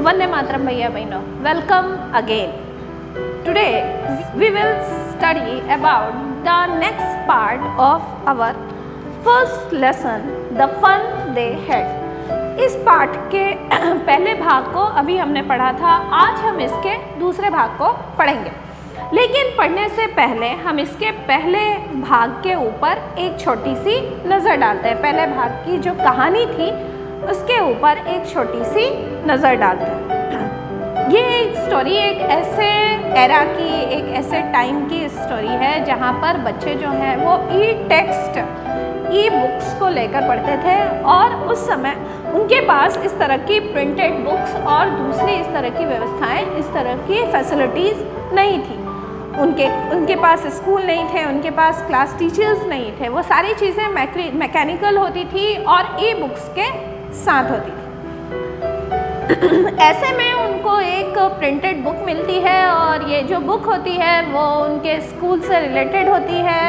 वंदे मातरम भैया बहनों, welcome again. Today we will study about the next part of our first lesson, the fun they had. इस पाठ के पहले भाग को अभी हमने पढ़ा था. आज हम इसके दूसरे भाग को पढ़ेंगे, लेकिन पढ़ने से पहले हम इसके पहले भाग के ऊपर एक छोटी सी नज़र डालते हैं. पहले भाग की जो कहानी थी उसके ऊपर एक छोटी सी नज़र डालते हैं. ये एक स्टोरी एक ऐसे एरा की, एक ऐसे टाइम की स्टोरी है जहाँ पर बच्चे जो हैं वो टेक्स्ट बुक्स को लेकर पढ़ते थे, और उस समय उनके पास इस तरह की प्रिंटेड बुक्स और दूसरी इस तरह की व्यवस्थाएं, इस तरह की फैसिलिटीज़ नहीं थी. उनके पास स्कूल नहीं थे, उनके पास क्लास टीचर्स नहीं थे. वो सारी चीज़ें मैकेनिकल होती थी और बुक्स के साथ होती थी. ऐसे में उनको एक प्रिंटेड बुक मिलती है, और ये जो बुक होती है वो उनके स्कूल से रिलेटेड होती है.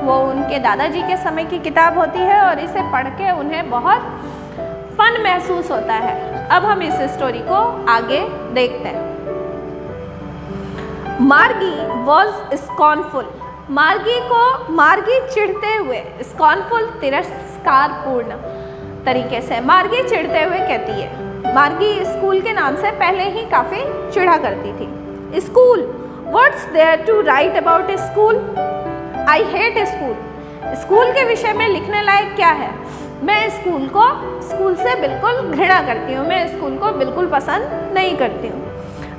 वो उनके दादाजी के समय की किताब होती है, और इसे पढ़ के उन्हें बहुत फन महसूस होता है. अब हम इस स्टोरी को आगे देखते हैं. मार्गी वॉज स्कॉर्नफुल. मार्गी चिढ़ते हुए, स्कॉर्नफुल तिरस्कारपूर्ण तरीके से, मार्गी चिढ़ते हुए कहती है. मार्गी स्कूल के नाम से पहले ही काफ़ी चिढ़ा करती थी. School, what's there to write about school? I hate school. School के विषय में लिखने लायक क्या है? मैं स्कूल से बिल्कुल घृणा करती हूँ. मैं स्कूल को बिल्कुल पसंद नहीं करती हूँ.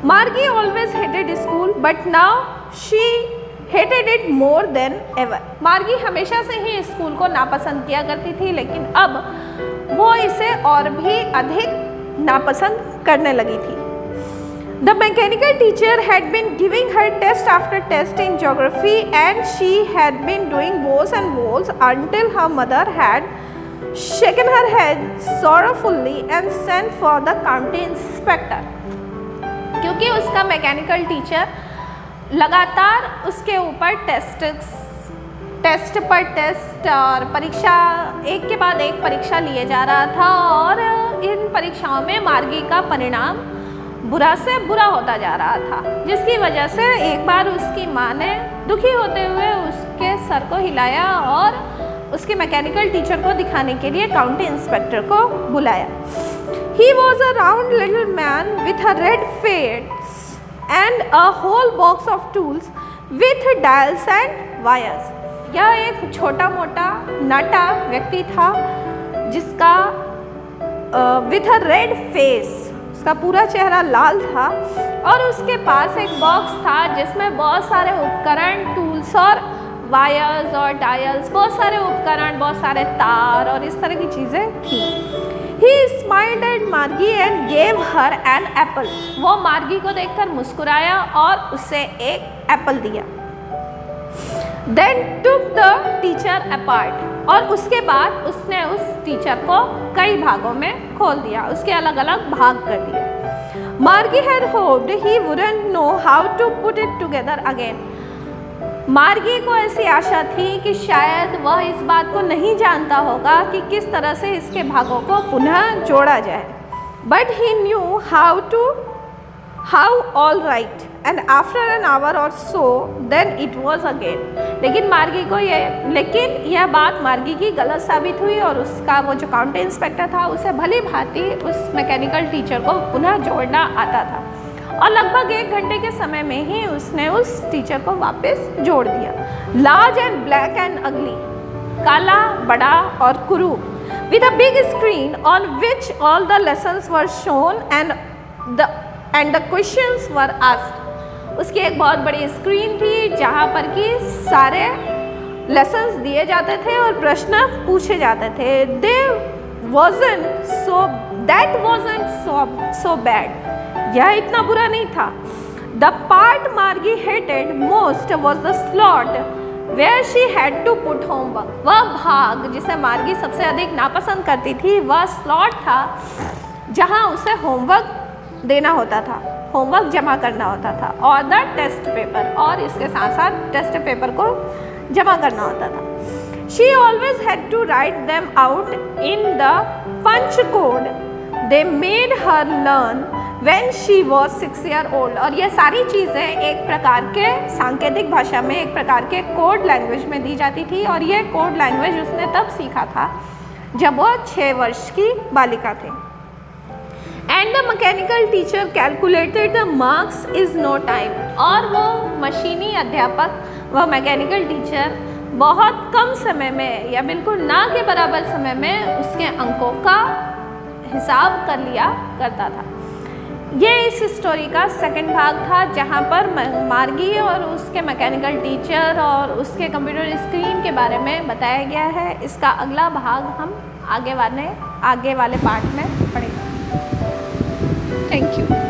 मार्गी always hated school but now she hated it more than ever. मार्गी हमेशा से ही स्कूल को नापसंद किया करती थी, लेकिन अब वो इसे और भी अधिक नापसंद करने लगी थी. The mechanical teacher had been giving her test after test in geography, and she had been doing woes and woes until her mother had shaken her head sorrowfully and sent for the county inspector. क्योंकि उसका mechanical teacher लगातार उसके ऊपर test पर test और परीक्षा, एक के बाद एक परीक्षा लिए जा रहा था, और इन परीक्षाओं में मार्गी का परिणाम बुरा से बुरा होता जा रहा था, जिसकी वजह से एक बार उसकी माँ ने दुखी होते हुए उसके सर को हिलाया और उसके मैकेनिकल टीचर को दिखाने के लिए काउंटी इंस्पेक्टर को बुलाया. He was a round little man with a red face and a whole box of tools with dials and wires. यह एक छोटा मोटा नाटा व्यक्ति था जिसका with a red face, उसका पूरा चेहरा लाल था, और उसके पास एक बॉक्स था जिसमें बहुत सारे उपकरण, टूल्स और वायर्स और डायल्स, बहुत सारे उपकरण, बहुत सारे तार और इस तरह की चीज़ें थी. He smiled at Margie and gave her an apple. वो मार्गी को देखकर मुस्कुराया और उसे एक एप्पल दिया. Then took the teacher apart. और उसके बाद उसने उस टीचर को कई भागों में खोल दिया, उसके अलग अलग भाग कर दिए. Margie had hoped he wouldn't know how to put it together again. मार्गी को ऐसी आशा थी कि शायद वह इस बात को नहीं जानता होगा कि किस तरह से इसके भागों को पुनः जोड़ा जाए. But he knew how all right, and after an hour or so, then it was again. लेकिन यह बात मार्गी की गलत साबित हुई, और उसका वो जो काउंटी इंस्पेक्टर था उसे भली भांति उस मैकेनिकल टीचर को पुनः जोड़ना आता था, और लगभग 1 घंटे के समय में ही उसने उस टीचर को वापस जोड़ दिया. लार्ज एंड ब्लैक एंड अगली, काला, बड़ा और कुरूप, with a big screen on which all the lessons were shown and the questions were asked. उसकी एक बहुत बड़ी स्क्रीन थी जहाँ पर कि सारे लेसन्स दिए जाते थे और प्रश्न पूछे जाते थे. That wasn't so bad. यह इतना बुरा नहीं था. The part Margie hated most was the slot where she had to put homework. वह भाग जिसे मार्गी सबसे अधिक नापसंद करती थी, वह स्लॉट था जहाँ उसे होमवर्क देना होता था, होमवर्क जमा करना होता था, और द टेस्ट पेपर, और इसके साथ साथ टेस्ट पेपर को जमा करना होता था. She always had to write them out in the punch code. They made her learn when she was 6 year old. और ये सारी चीज़ें एक प्रकार के सांकेतिक भाषा में, एक प्रकार के कोड लैंग्वेज में दी जाती थी, और ये कोड लैंग्वेज उसने तब सीखा था जब वो 6 वर्ष की बालिका थी। And the mechanical teacher calculated the marks is no time. और वो मशीनी अध्यापक, वह मैकेनिकल टीचर बहुत कम समय में या बिल्कुल ना के बराबर समय में उसके अंकों का हिसाब कर लिया करता था। ये इस स्टोरी का सेकंड भाग था, जहाँ पर मार्गी और उसके मैकेनिकल टीचर और उसके कंप्यूटर स्क्रीन के बारे में बताया गया है। इसका अगला भाग हम आगे वाले पार्ट में पढ़ेंगे। Thank you.